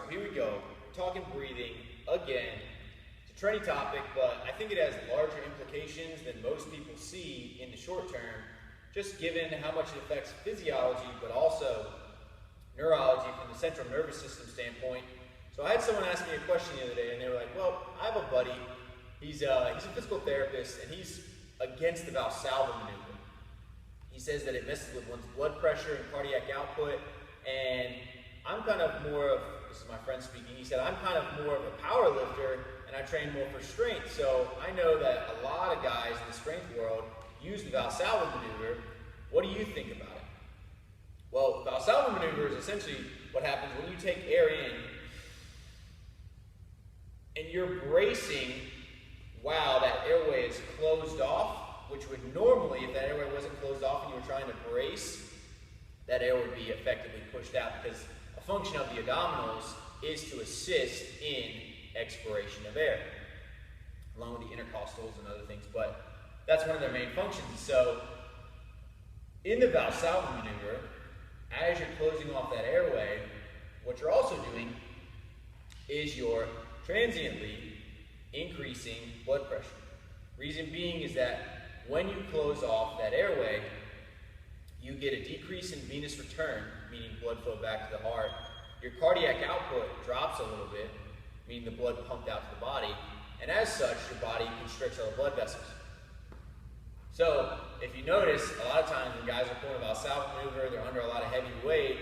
so here we go. We're talking breathing again. It's a trendy topic, but I think it has larger implications than most people see in the short term, just given how much it affects physiology, but also neurology from the central nervous system standpoint. So I had someone ask me a question the other day, and they were like, well, I have a buddy, he's a physical therapist, and he's against the Valsalva maneuver. He says that it messes with one's blood pressure and cardiac output, and I'm kind of more of, this is my friend speaking, he said, I'm kind of more of a power lifter, and I train more for strength. So I know that a lot of guys in the strength world use the Valsalva maneuver. What do you think about it? Well, the Valsalva maneuver is essentially what happens when you take air in, and you're bracing while that airway is closed off, which would normally, if that airway wasn't closed off and you were trying to brace, that air would be effectively pushed out, because a function of the abdominals is to assist in expiration of air, along with the intercostals and other things, but that's one of their main functions. So in the Valsalva maneuver, as you're closing off that airway, what you're also doing is you're transiently increasing blood pressure. Reason being is that when you close off that airway, you get a decrease in venous return, meaning blood flow back to the heart. Your cardiac output drops a little bit, meaning the blood pumped out to the body, and as such, your body constricts all the blood vessels. So, if you notice, a lot of times when guys are pulling a Valsalva maneuver, they're under a lot of heavy weight,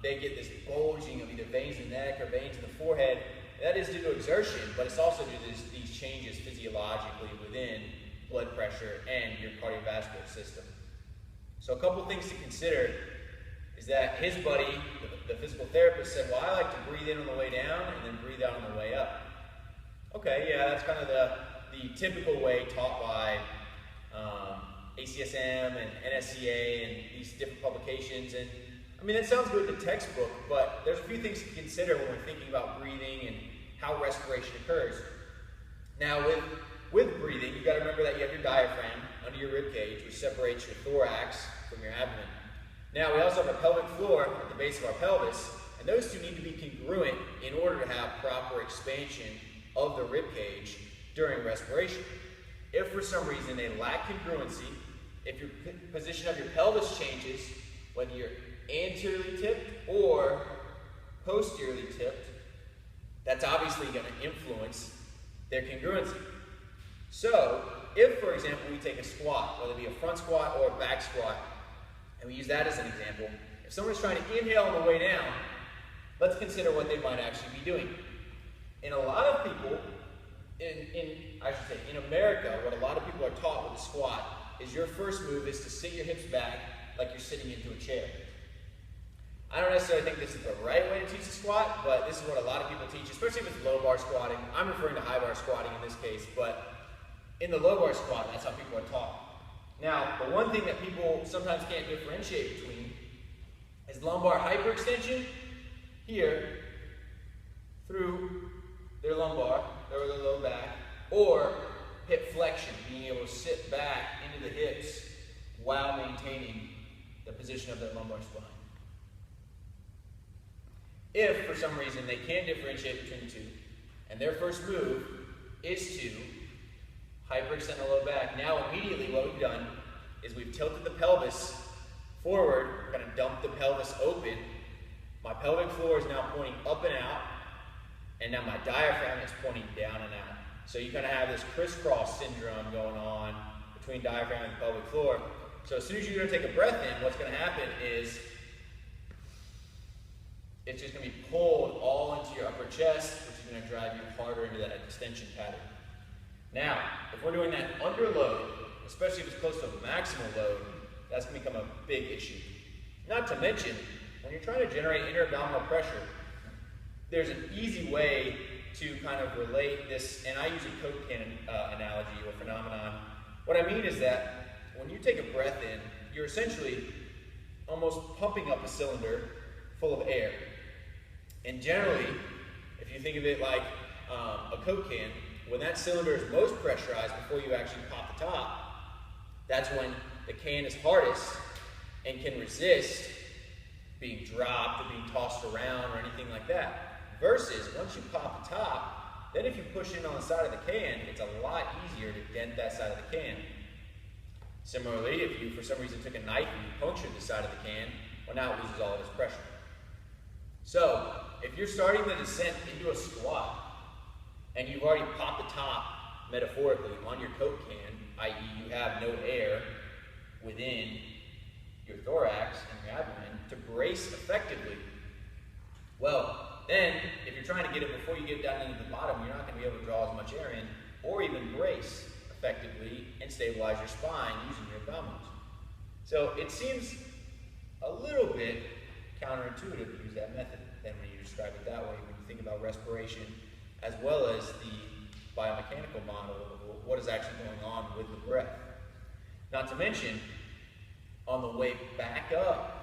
they get this bulging of either veins in the neck or veins in the forehead. That is due to exertion, but it's also due to these changes physiologically within blood pressure and your cardiovascular system. So a couple things to consider is that his buddy, the physical therapist, said, well, I like to breathe in on the way down and then breathe out on the way up. Okay, yeah, that's kind of the typical way taught by ACSM and NSCA and these different publications. And I mean, that sounds good in the textbook, but there's a few things to consider when we're thinking about breathing and how respiration occurs. Now, with breathing, you've got to remember that you have your diaphragm under your rib cage, which separates your thorax from your abdomen. Now, we also have a pelvic floor at the base of our pelvis, and those two need to be congruent in order to have proper expansion of the rib cage during respiration. If for some reason they lack congruency, if your position of your pelvis changes, whether you're anteriorly tipped or posteriorly tipped, that's obviously going to influence their congruency. So, if, for example, we take a squat, whether it be a front squat or a back squat, and we use that as an example, if someone's trying to inhale on the way down, let's consider what they might actually be doing. In a lot of people, in America, what a lot of people are taught with the squat is your first move is to sit your hips back like you're sitting into a chair. I don't necessarily think this is the right way to teach a squat, but this is what a lot of people teach, especially if it's low bar squatting. I'm referring to high bar squatting in this case, but in the low bar squat, that's how people are taught. Now, the one thing that people sometimes can't differentiate between is lumbar hyperextension here through their lumbar, or their low back, or hip flexion, being able to sit back into the hips while maintaining the position of their lumbar spine. If, for some reason, they can't differentiate between the two, and their first move is to hyperextend the low back, now immediately what we've done is we've tilted the pelvis forward, we're going to dump the pelvis open. My pelvic floor is now pointing up and out, and now my diaphragm is pointing down and out. So you kind of have this crisscross syndrome going on between diaphragm and pelvic floor. So as soon as you're going to take a breath in, what's going to happen is it's just going to be pulled all into your upper chest, which is going to drive you harder into that extension pattern. Now, if we're doing that under load, especially if it's close to a maximal load, that's going to become a big issue. Not to mention, when you're trying to generate inter-abdominal pressure, there's an easy way to kind of relate this, and I use a Coke can analogy or phenomenon. What I mean is that when you take a breath in, you're essentially almost pumping up a cylinder full of air. And generally, if you think of it like a Coke can, when that cylinder is most pressurized before you actually pop the top, that's when the can is hardest and can resist being dropped or being tossed around or anything like that. Versus once you pop the top, then if you push in on the side of the can, it's a lot easier to dent that side of the can. Similarly, if you for some reason took a knife and you punctured the side of the can, well, now it loses all of its pressure. So if you're starting the descent into a squat and you've already popped the top metaphorically on your Coke can, i.e. you have no air within your thorax and your abdomen to brace effectively, well, then if you're trying to get it before you get down into the bottom, you're not going to be able to draw as much air in or even brace effectively and stabilize your spine using your abdominals. So it seems a little bit counterintuitive to use that method than when you describe it that way, when you think about respiration as well as the biomechanical model of what is actually going on with the breath. Not to mention, on the way back up,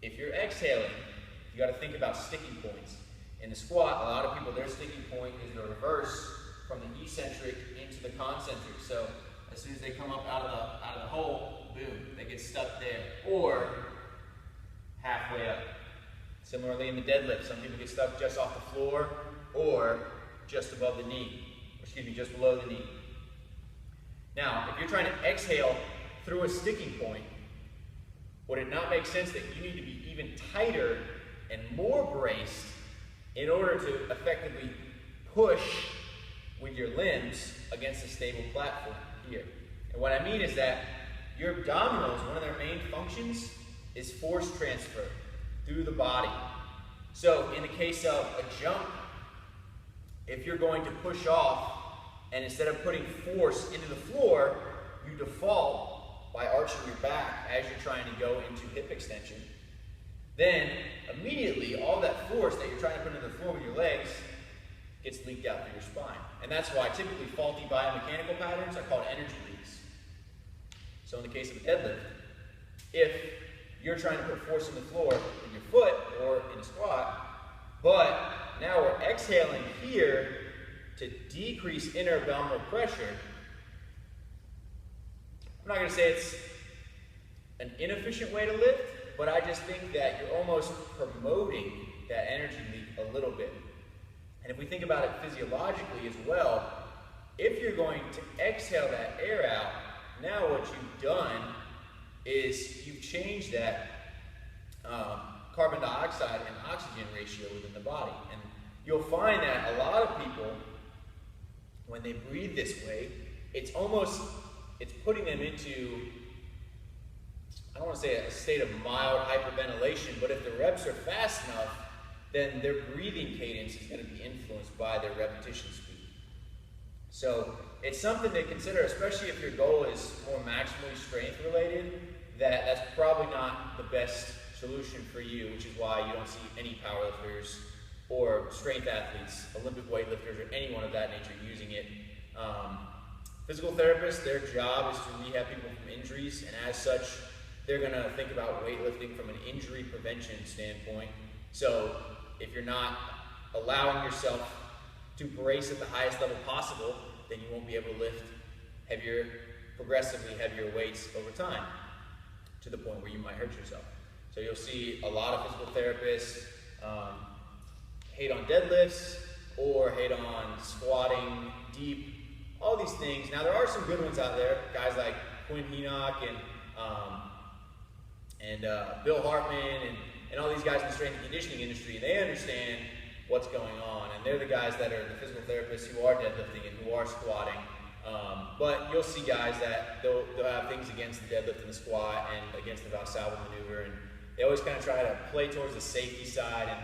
if you're exhaling, you got to think about sticking points. In the squat, a lot of people, their sticking point is the reverse from the eccentric into the concentric. So as soon as they come up out of the hole, boom, they get stuck there, or halfway up. Similarly in the deadlift, some people get stuck just off the floor or just above the knee, just below the knee. Now, if you're trying to exhale through a sticking point, would it not make sense that you need to be even tighter and more braced in order to effectively push with your limbs against a stable platform here? And what I mean is that your abdominals, one of their main functions is force transfer through the body. So in the case of a jump, if you're going to push off and instead of putting force into the floor, you default by arching your back as you're trying to go into hip extension, then immediately all that force that you're trying to put into the floor with your legs gets leaked out through your spine. And that's why typically faulty biomechanical patterns are called energy leaks. So in the case of a deadlift, if you're trying to put force in the floor in your foot or in a squat, but now we're exhaling here to decrease inner abdominal pressure, I'm not going to say it's an inefficient way to lift, but I just think that you're almost promoting that energy leak a little bit. And if we think about it physiologically as well, if you're going to exhale that air out, now what you've done is you've changed that carbon dioxide and oxygen ratio within the body. And you'll find that a lot of people, when they breathe this way, it's putting them into, I don't want to say a state of mild hyperventilation, but if the reps are fast enough, then their breathing cadence is going to be influenced by their repetition speed. So it's something to consider, especially if your goal is more maximally strength related, that's probably not the best solution for you, which is why you don't see any powerlifters or strength athletes, Olympic weightlifters, or anyone of that nature using it. Physical therapists, their job is to rehab people from injuries, and as such, they're going to think about weightlifting from an injury prevention standpoint. So if you're not allowing yourself to brace at the highest level possible, then you won't be able to lift progressively heavier weights over time, to the point where you might hurt yourself. So you'll see a lot of physical therapists hate on deadlifts or hate on squatting deep, all these things. Now there are some good ones out there, guys like Quinn Henoch and Bill Hartman and all these guys in the strength and conditioning industry. They understand what's going on, and they're the guys that are the physical therapists who are deadlifting and who are squatting. But you'll see guys that they'll have things against the deadlift and the squat and against the Valsalva maneuver, and they always kind of try to play towards the safety side and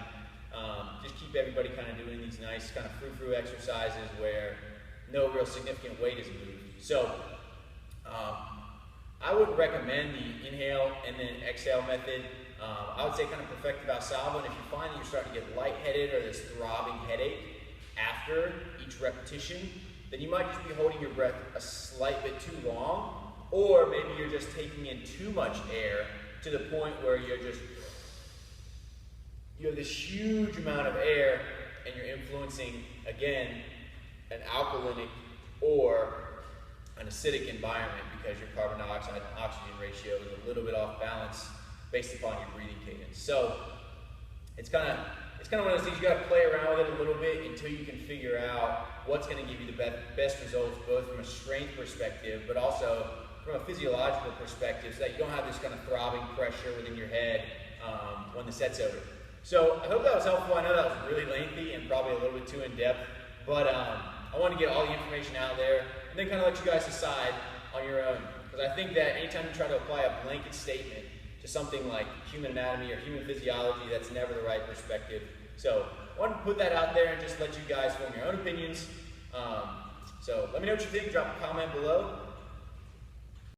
just keep everybody kind of doing these nice kind of frou-frou exercises where no real significant weight is moved. So I would recommend the inhale and then exhale method. I would say kind of perfect the Valsalva, and if you find that you're starting to get lightheaded or this throbbing headache after each repetition, then you might just be holding your breath a slight bit too long, or maybe you're just taking in too much air to the point where you have this huge amount of air and you're influencing, again, an alkalinic or an acidic environment because your carbon dioxide and oxygen ratio is a little bit off balance based upon your breathing cadence. So it's kind of one of those things you got to play around with it a little bit until you can figure out what's going to give you the best results, both from a strength perspective, but also from a physiological perspective, so that you don't have this kind of throbbing pressure within your head when the set's over. So I hope that was helpful. I know that was really lengthy and probably a little bit too in-depth, but I want to get all the information out there and then kind of let you guys decide on your own. Because I think that anytime you try to apply a blanket statement to something like human anatomy or human physiology, that's never the right perspective. So I wanted to put that out there and just let you guys form your own opinions. So let me know what you think. Drop a comment below.